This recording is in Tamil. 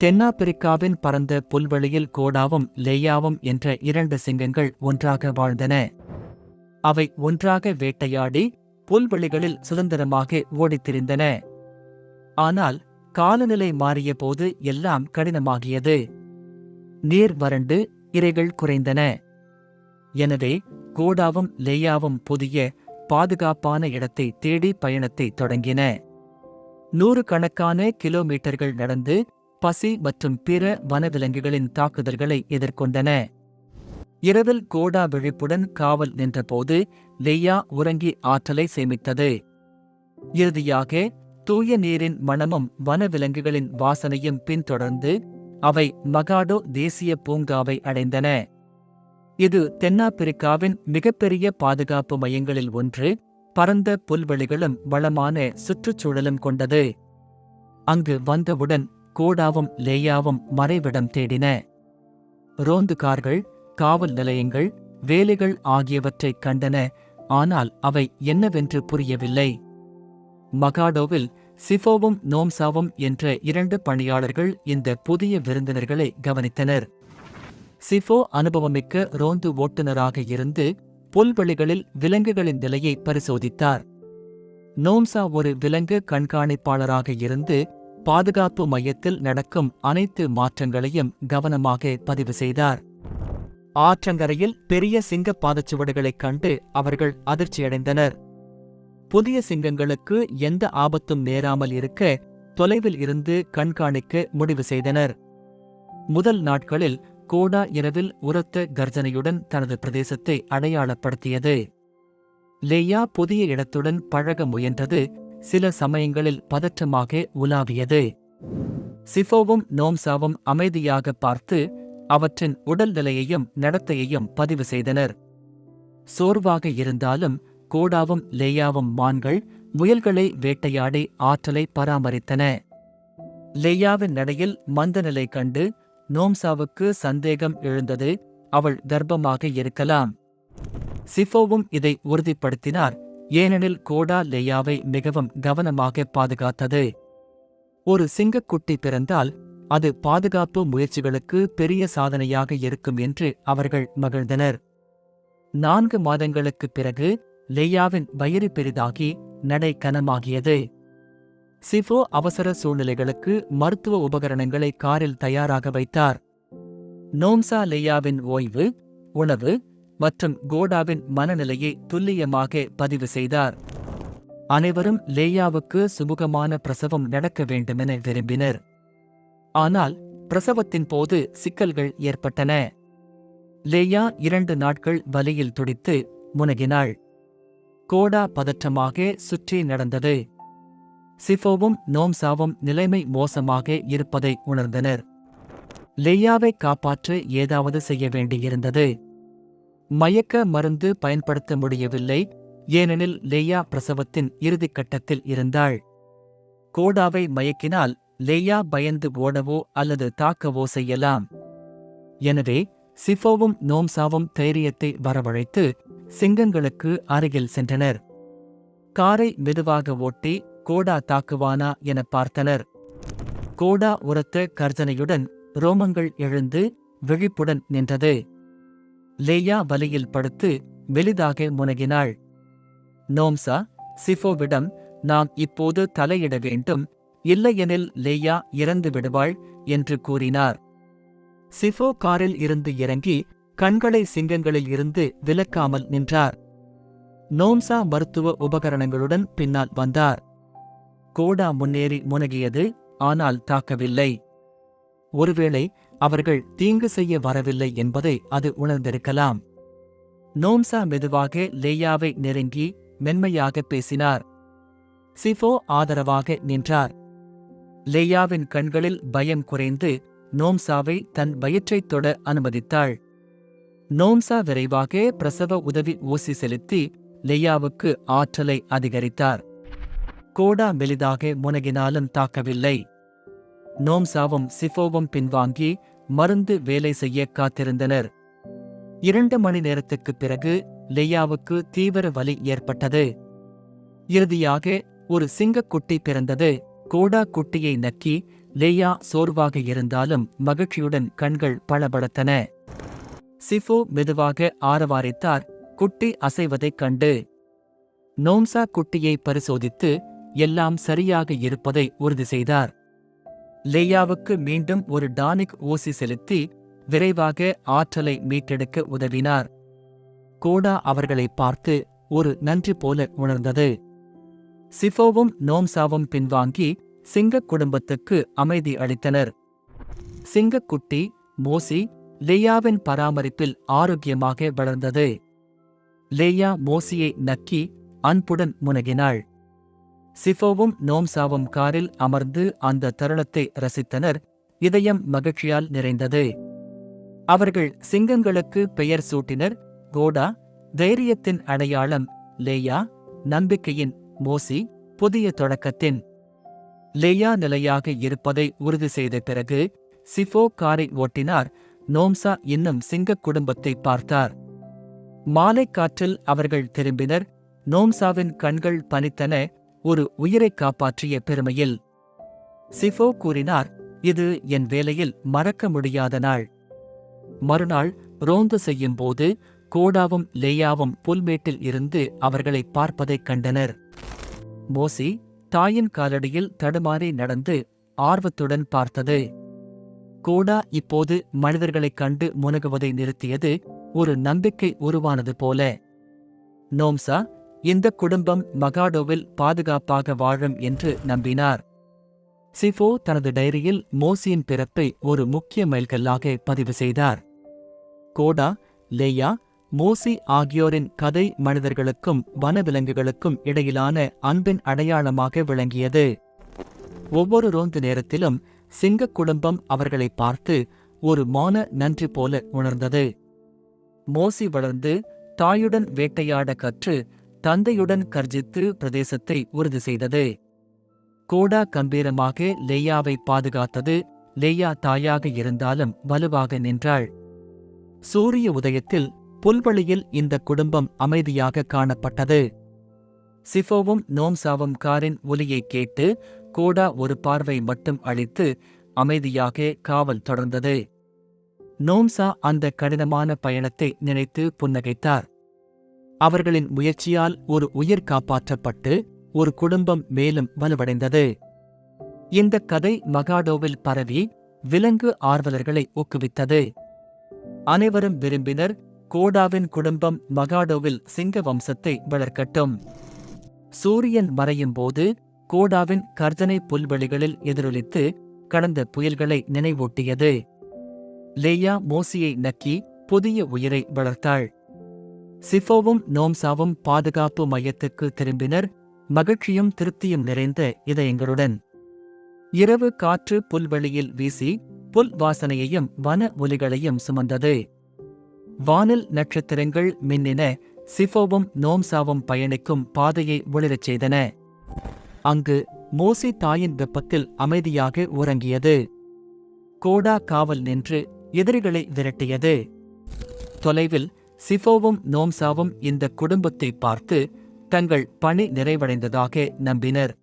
தென்னாப்பிரிக்காவின் பரந்த புல்வெளியில் கோடாவும் லேயாவும் என்ற இரண்டு சிங்கங்கள் ஒன்றாக வாழ்ந்தன. அவை ஒன்றாக வேட்டையாடி புல்வெளிகளில் சுதந்திரமாக ஓடித் திரிந்தன. ஆனால் காலநிலை மாறியபோது எல்லாம் கடினமாகியது. நீர் வறண்டு இரைகள் குறைந்தன. எனவே கோடாவும் லேயாவும் புதிய பாதுகாப்பான இடத்தை தேடி பயணத்தை தொடங்கின. 100 கிலோமீட்டர்கள் நடந்து பசி மற்றும் பிற வனவிலங்குகளின் தாக்குதல்களை எதிர்கொண்டன. இரவில் கோடா விழிப்புடன் காவல் நின்றபோது லேயா உறங்கி ஆற்றலை சேமித்தது. இறுதியாக தூய நீரின் மணமும் வனவிலங்குகளின் வாசனையும் பின்தொடர்ந்து அவை மகாடோ தேசிய பூங்காவை அடைந்தன. இது தென்னாப்பிரிக்காவின் மிகப்பெரிய பாதுகாப்பு மையங்களில் ஒன்று, பரந்த புல்வெளிகளும் வளமான சுற்றுச்சூழலும் கொண்டது. அங்கு வந்தவுடன் கோடாவும் லேயாவும் மறைவிடம் தேடின. ரோந்து கார்கள், காவல் நிலையங்கள், வேலிகள் ஆகியவற்றைக் கண்டன. ஆனால் அவை என்னவென்று புரியவில்லை. மகாடோவில் சிஃபோவும் நோம்சாவும் என்ற 2 பணியாளர்கள் இந்த புதிய விருந்தினர்களை கவனித்தனர். சிஃபோ அனுபவமிக்க ரோந்து ஓட்டுநராக இருந்து புல்வெளிகளில் விலங்குகளின் நிலையை பரிசோதித்தார். நோம்சா ஒரு விலங்கு கண்காணிப்பாளராக இருந்து பாதுகாப்பு மையத்தில் நடக்கும் அனைத்து மாற்றங்களையும் கவனமாக பதிவு செய்தார். ஆற்றங்கரையில் பெரிய சிங்க பாதச்சுவடுகளைக் கண்டு அவர்கள் அதிர்ச்சியடைந்தனர். புதிய சிங்கங்களுக்கு எந்த ஆபத்தும் நேராமல் இருக்க தொலைவில் இருந்து கண்காணிக்க முடிவு செய்தனர். முதல் நாட்களில் கோடா இரவில் உரத்த கர்ஜனையுடன் தனது பிரதேசத்தை அடையாளப்படுத்தியது. லேயா புதிய இடத்துடன் பழக முயன்றது. சில சமயங்களில் பதற்றமாக உலாவியது. சிஃபோவும் நோம்சாவும் அமைதியாக பார்த்து அவற்றின் உடல்நிலையையும் நடத்தையையும் பதிவு செய்தனர். சோர்வாக இருந்தாலும் கோடாவும் லேயாவும் மான்கள், முயல்களை வேட்டையாடி ஆற்றலை பராமரித்தன. லேயாவின் நடையில் மந்தநிலை கண்டு நோம்சாவுக்கு சந்தேகம் எழுந்தது. அவள் கர்ப்பமாக இருக்கலாம். சிஃபோவும் இதை உறுதிப்படுத்தினார், ஏனெனில் கோடா லேயாவை மிகவும் கவனமாக பாதுகாத்தது. ஒரு சிங்கக்குட்டி பிறந்தால் அது பாதுகாப்பு முயற்சிகளுக்கு பெரிய சாதனையாக இருக்கும் என்று அவர்கள் மகிழ்ந்தனர். 4 மாதங்களுக்குப் பிறகு லேயாவின் வயிறு பெரிதாகி நடை கனமாகியது. சிஃபோ அவசர சூழ்நிலைகளுக்கு மருத்துவ உபகரணங்களை காரில் தயாராக வைத்தார். நோம்சா லேயாவின் ஓய்வு, உணவு மற்றும் கோடாவின் மனநிலையை துல்லியமாக பதிவு செய்தார். அனைவரும் லேயாவுக்கு சுமூகமான பிரசவம் நடக்க வேண்டுமென விரும்பினர். ஆனால் பிரசவத்தின் போது சிக்கல்கள் ஏற்பட்டன. லேயா 2 நாட்கள் வலியில் துடித்து முனகினாள். கோடா பதற்றமாக சுற்றி நடந்தது. சிஃபோவும் நோம்சாவும் நிலைமை மோசமாக இருப்பதை உணர்ந்தனர். லேயாவை காப்பாற்ற ஏதாவது செய்ய வேண்டியிருந்தது. மயக்க மருந்து பயன்படுத்த முடியவில்லை, ஏனெனில் லேயா பிரசவத்தின் இறுதிக்கட்டத்தில் இருந்தாள். கோடாவை மயக்கினால் லேயா பயந்து ஓடவோ அல்லது தாக்கவோ செய்யலாம். எனவே சிஃபோவும் நோம்சாவும் தைரியத்தை வரவழைத்து சிங்கங்களுக்கு அருகில் சென்றனர். காரை மெதுவாக ஓட்டி கோடா தாக்குவானா என பார்த்தனர். கோடா உரத்த கர்ஜனையுடன் ரோமங்கள் எழுந்து விழிப்புடன் நின்றது. லேயா வலியில் படுத்து மெலிதாக முனகினாள். நோம்சா சிஃபோவிடம், நாம் இப்போது தலையிட வேண்டும், இல்லையெனில் லேயா இறந்து விடுவாள் என்று கூறினார். சிஃபோ காரில் இருந்து இறங்கி கண்களை சிங்கங்களில் இருந்து விலக்காமல் நின்றார். நோம்சா மருத்துவ உபகரணங்களுடன் பின்னால் வந்தார். கோடா முன்னேறி முனகியது, ஆனால் தாக்கவில்லை. ஒருவேளை அவர்கள் தீங்கு செய்ய வரவில்லை என்பதை அது உணர்ந்திருக்கலாம். நோம்சா மெதுவாக லேயாவை நெருங்கி மென்மையாக பேசினார். சிஃபோ ஆதரவாக நின்றார். லேயாவின் கண்களில் பயம் குறைந்து நோம்சாவை தன் வயிற்றைத் தொட அனுமதித்தாள். நோம்சா விரைவாக பிரசவ உதவி ஊசி செலுத்தி லேயாவுக்கு ஆற்றலை அதிகரித்தார். கோடா மெலிதாக முனகினாலும் தாக்கவில்லை. நோம்சாவும் சிஃபோவும் பின்வாங்கி மருந்து வேலை செய்ய காத்திருந்தனர். 2 மணி நேரத்துக்குப் பிறகு லேயாவுக்கு தீவிர வலி ஏற்பட்டது. இறுதியாக ஒரு சிங்கக்குட்டி பிறந்தது. கோடா குட்டியை நக்கி லேயா சோர்வாக இருந்தாலும் மகிழ்ச்சியுடன் கண்கள் பளபளத்தன. சிஃபோ மெதுவாக ஆரவாரித்தார், குட்டி அசைவதைக் கண்டு. நோம்சா குட்டியை பரிசோதித்து எல்லாம் சரியாக இருப்பதை உறுதி செய்தார். லேயாவுக்கு மீண்டும் ஒரு டானிக் ஊசி செலுத்தி விரைவாக ஆற்றலை மீட்டெடுக்க உதவினார். கோடா அவர்களை பார்த்து ஒரு நன்றி போல உணர்ந்தது. சிஃபோவும் நோம்சாவும் பின்வாங்கி சிங்கக் குடும்பத்துக்கு அமைதி அளித்தனர். சிங்கக்குட்டி மோசி லேயாவின் பராமரிப்பில் ஆரோக்கியமாக வளர்ந்தது. லேயா மோசியை நக்கி அன்புடன் முனகினாள். சிஃபோவும் நோம்சாவும் காரில் அமர்ந்து அந்த தருணத்தை ரசித்தனர். இதயம் மகிழ்ச்சியால் நிறைந்தது. அவர்கள் சிங்கங்களுக்கு பெயர் சூட்டினர். கோடா தைரியத்தின் அடையாளம், லேயா நம்பிக்கையின், மோசி புதிய தொடக்கத்தின். லேயா நிலையாக இருப்பதை உறுதி செய்த பிறகு சிஃபோ காரை ஓட்டினார். நோம்சா இன்னும் சிங்கக் குடும்பத்தை பார்த்தார். மாலைக் காற்றில் அவர்கள் திரும்பினர். நோம்சாவின் கண்கள் பனித்தன, ஒரு உயிரைக் காப்பாற்றிய பெருமையில். சிஃபோ கூறினார், இது என் வேலையில் மறக்க முடியாத நாள். மறுநாள் ரோந்து செய்யும்போது கோடாவும் லேயாவும் புல்மேட்டில் இருந்து அவர்களை பார்ப்பதைக் கண்டனர். மோசி தாயின் காலடியில் தடுமாறி நடந்து ஆர்வத்துடன் பார்த்தது. கோடா இப்போது மனிதர்களைக் கண்டு முனகுவதை நிறுத்தியது. ஒரு நம்பிக்கை உருவானது போல. நோம்சா இந்த குடும்பம் மகாடோவில் பாதுகாப்பாக வாழும் என்று நம்பினார். சிஃபோ தனது டைரியில் மோசியின் பிறப்பை ஒரு முக்கிய மைல்கல்லாக பதிவு செய்தார். கோடா, லேயா, மோசி ஆகியோரின் கதை மனிதர்களுக்கும் வனவிலங்குகளுக்கும் இடையிலான அன்பின் அடையாளமாக விளங்கியது. ஒவ்வொரு ரோந்து நேரத்திலும் சிங்கக் குடும்பம் அவர்களை பார்த்து ஒரு மௌன நன்றி போல உணர்ந்தது. மோசி வளர்ந்து தாயுடன் வேட்டையாட கற்று தந்தையுடன் கர்ஜித்து பிரதேசத்தை உறுதி செய்தது. கோடா கம்பீரமாக லேயாவை பாதுகாத்தது. லேயா தாயாக இருந்தாலும் வலுவாக நின்றாள். சூரிய உதயத்தில் புல்வெளியில் இந்த குடும்பம் அமைதியாக காணப்பட்டது. சிஃபோவும் நோம்சாவும் காரின் ஒலியைக் கேட்டு கோடா ஒரு பார்வை மட்டும் அளித்து அமைதியாக காவல் தொடர்ந்தது. நோம்சா அந்த கடினமான பயணத்தை நினைத்து புன்னகைத்தார். அவர்களின் முயற்சியால் ஒரு உயிர் காப்பாற்றப்பட்டு ஒரு குடும்பம் மேலும் வலுவடைந்தது. இந்த கதை மகாடோவில் பரவி விலங்கு ஆர்வலர்களை ஊக்குவித்தது. அனைவரும் விரும்பினர், கோடாவின் குடும்பம் மகாடோவில் சிங்க வம்சத்தை வளர்க்கட்டும். சூரியன் மறையும் போது கோடாவின் கர்ஜனை புல்வெளிகளில் எதிரொலித்து கடந்த புயல்களை நினைவூட்டியது. லேயா மோசியை நக்கி புதிய உயிரை வளர்த்தாள். சிஃபோவும் நோம்சாவும் பாதுகாப்பு மையத்துக்கு திரும்பினர், மகிழ்ச்சியும் திருப்தியும் நிறைந்த இதயங்களுடன். இரவு காற்று புல்வெளியில் வீசி புல் வாசனையையும் வன ஒலிகளையும் சுமந்தது. வானில் நட்சத்திரங்கள் மின்னின. சிஃபோவும் நோம்சாவும் பயணிக்கும் பாதையை ஒளிரச் செய்தன. அங்கு மோசி தாயின் வெப்பத்தில் அமைதியாக உறங்கியது. கோடா காவல் நின்று எதிரிகளை விரட்டியது. தொலைவில் சிஃபோவும் நோம்சாவும் இந்த குடும்பத்தை பார்த்து தங்கள் பணி நிறைவடைந்ததாக நம்பினர்.